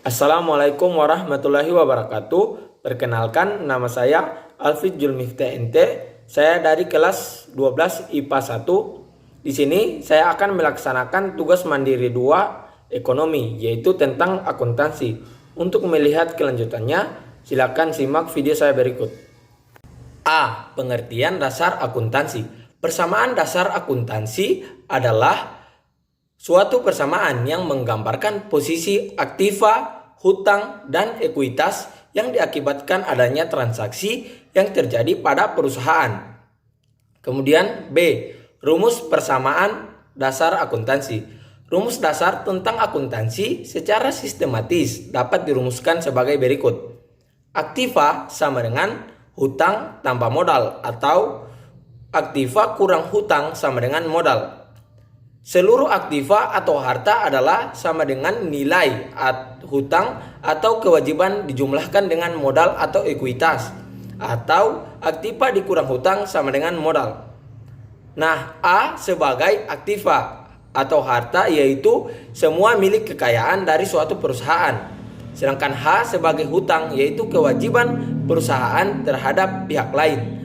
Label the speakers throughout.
Speaker 1: Assalamualaikum warahmatullahi wabarakatuh. Perkenalkan, nama saya Alfid Julmiftah NT. Saya dari kelas 12 IPA 1. Di sini saya akan melaksanakan tugas mandiri 2 ekonomi, yaitu tentang akuntansi. Untuk melihat kelanjutannya, silakan simak video saya berikut. A. Pengertian dasar akuntansi. Persamaan dasar akuntansi adalah suatu persamaan yang menggambarkan posisi aktiva, hutang, dan ekuitas yang diakibatkan adanya transaksi yang terjadi pada perusahaan. Kemudian B. Rumus persamaan dasar akuntansi. Rumus dasar tentang akuntansi secara sistematis dapat dirumuskan sebagai berikut. Aktiva sama dengan hutang tambah modal, atau aktiva kurang hutang sama dengan modal. Seluruh aktiva atau harta adalah sama dengan nilai hutang atau kewajiban dijumlahkan dengan modal atau ekuitas, atau aktiva dikurang hutang sama dengan modal. Nah, A sebagai aktiva atau harta yaitu semua milik kekayaan dari suatu perusahaan. Sedangkan H sebagai hutang yaitu kewajiban perusahaan terhadap pihak lain.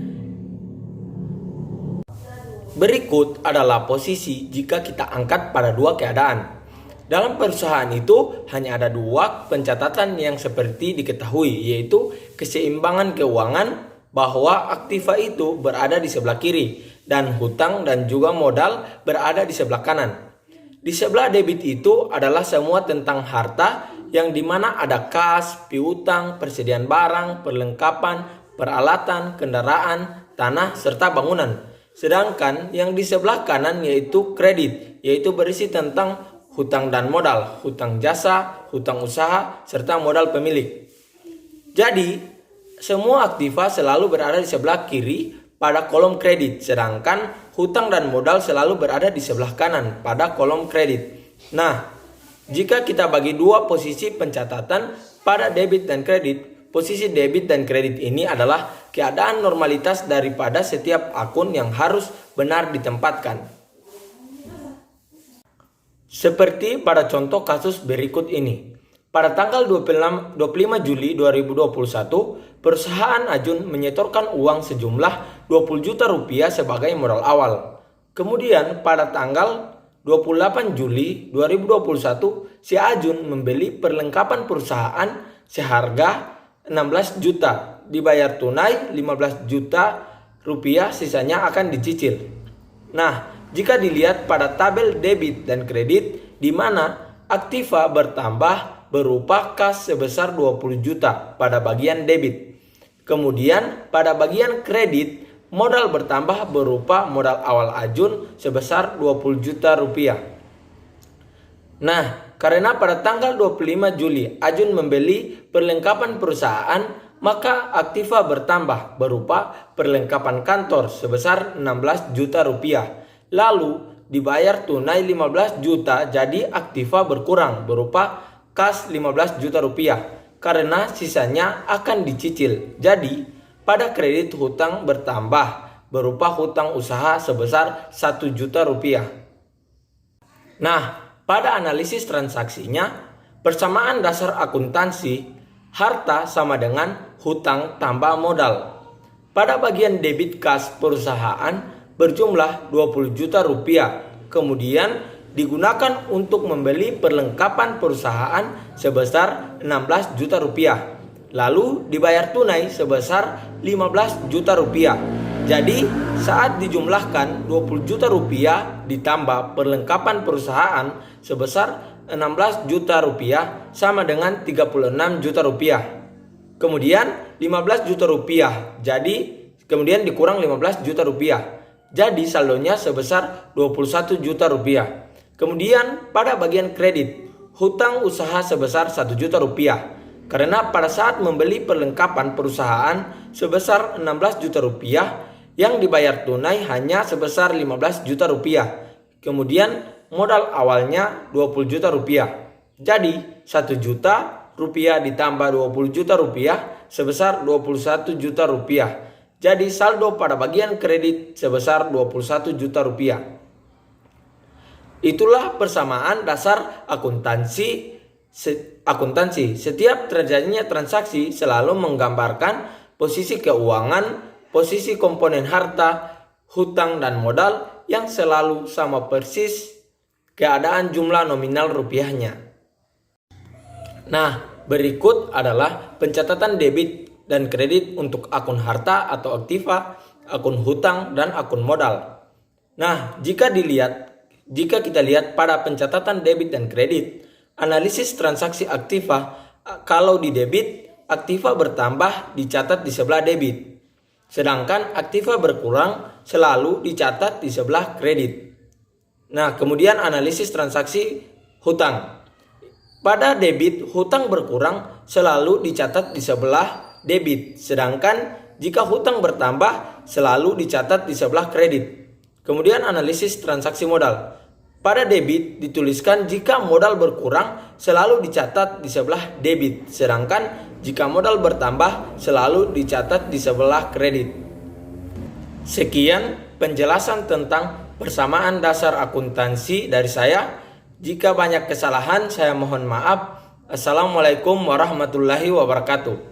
Speaker 1: Berikut adalah posisi jika kita angkat pada dua keadaan. Dalam perusahaan itu hanya ada dua pencatatan yang seperti diketahui, yaitu keseimbangan keuangan bahwa aktiva itu berada di sebelah kiri dan hutang dan juga modal berada di sebelah kanan. Di sebelah debit itu adalah semua tentang harta yang dimana ada kas, piutang, persediaan barang, perlengkapan, peralatan, kendaraan, tanah, serta bangunan. Sedangkan yang di sebelah kanan yaitu kredit, yaitu berisi tentang hutang dan modal, hutang jasa, hutang usaha, serta modal pemilik. Jadi, semua aktiva selalu berada di sebelah kiri pada kolom kredit, sedangkan hutang dan modal selalu berada di sebelah kanan pada kolom kredit. Nah, jika kita bagi dua posisi pencatatan pada debit dan kredit, posisi debit dan kredit ini adalah keadaan normalitas daripada setiap akun yang harus benar ditempatkan. Seperti pada contoh kasus berikut ini. Pada tanggal 25 Juli 2021, perusahaan Ajun menyetorkan uang sejumlah 20 juta rupiah sebagai modal awal. Kemudian pada tanggal 28 Juli 2021, si Ajun membeli perlengkapan perusahaan seharga 16 juta, dibayar tunai 15 juta rupiah, sisanya akan dicicil. Nah, jika dilihat pada tabel debit dan kredit, di mana aktiva bertambah berupa kas sebesar 20 juta pada bagian debit. Kemudian pada bagian kredit, modal bertambah berupa modal awal Ajun sebesar 20 juta rupiah. Nah, karena pada tanggal 25 Juli Ajun membeli perlengkapan perusahaan, maka aktiva bertambah berupa perlengkapan kantor sebesar 16 juta rupiah. Lalu dibayar tunai 15 juta, jadi aktiva berkurang berupa kas 15 juta rupiah karena sisanya akan dicicil. Jadi pada kredit hutang bertambah berupa hutang usaha sebesar 1 juta rupiah. Nah, pada analisis transaksinya, persamaan dasar akuntansi, harta sama dengan hutang tambah modal. Pada bagian debit kas perusahaan berjumlah 20 juta rupiah, kemudian digunakan untuk membeli perlengkapan perusahaan sebesar 16 juta rupiah. Lalu dibayar tunai sebesar 15 juta rupiah. Jadi saat dijumlahkan 20 juta rupiah ditambah perlengkapan perusahaan sebesar 16 juta rupiah sama dengan 36 juta rupiah. Kemudian 15 juta rupiah, jadi kemudian dikurang 15 juta rupiah. Jadi saldonya sebesar 21 juta rupiah. Kemudian pada bagian kredit, hutang usaha sebesar 1 juta rupiah. Karena pada saat membeli perlengkapan perusahaan sebesar 16 juta rupiah, yang dibayar tunai hanya sebesar 15 juta rupiah. Kemudian modal awalnya 20 juta rupiah. Jadi 1 juta rupiah ditambah 20 juta rupiah sebesar 21 juta rupiah. Jadi saldo pada bagian kredit sebesar 21 juta rupiah. Itulah persamaan dasar akuntansi akuntansi. Setiap terjadinya transaksi selalu menggambarkan posisi keuangan, posisi komponen harta, hutang dan modal yang selalu sama persis keadaan jumlah nominal rupiahnya. Nah, berikut adalah pencatatan debit dan kredit untuk akun harta atau aktiva, akun hutang, dan akun modal. Nah, jika kita lihat pada pencatatan debit dan kredit, analisis transaksi aktiva, kalau di debit, aktiva bertambah dicatat di sebelah debit. Sedangkan aktiva berkurang selalu dicatat di sebelah kredit. Nah, kemudian analisis transaksi hutang. Pada debit, hutang berkurang selalu dicatat di sebelah debit. Sedangkan jika hutang bertambah selalu dicatat di sebelah kredit. Kemudian analisis transaksi modal. Pada debit dituliskan jika modal berkurang selalu dicatat di sebelah debit. Sedangkan jika modal bertambah selalu dicatat di sebelah kredit. Sekian penjelasan tentang persamaan dasar akuntansi dari saya. Jika banyak kesalahan saya mohon maaf. Assalamualaikum warahmatullahi wabarakatuh.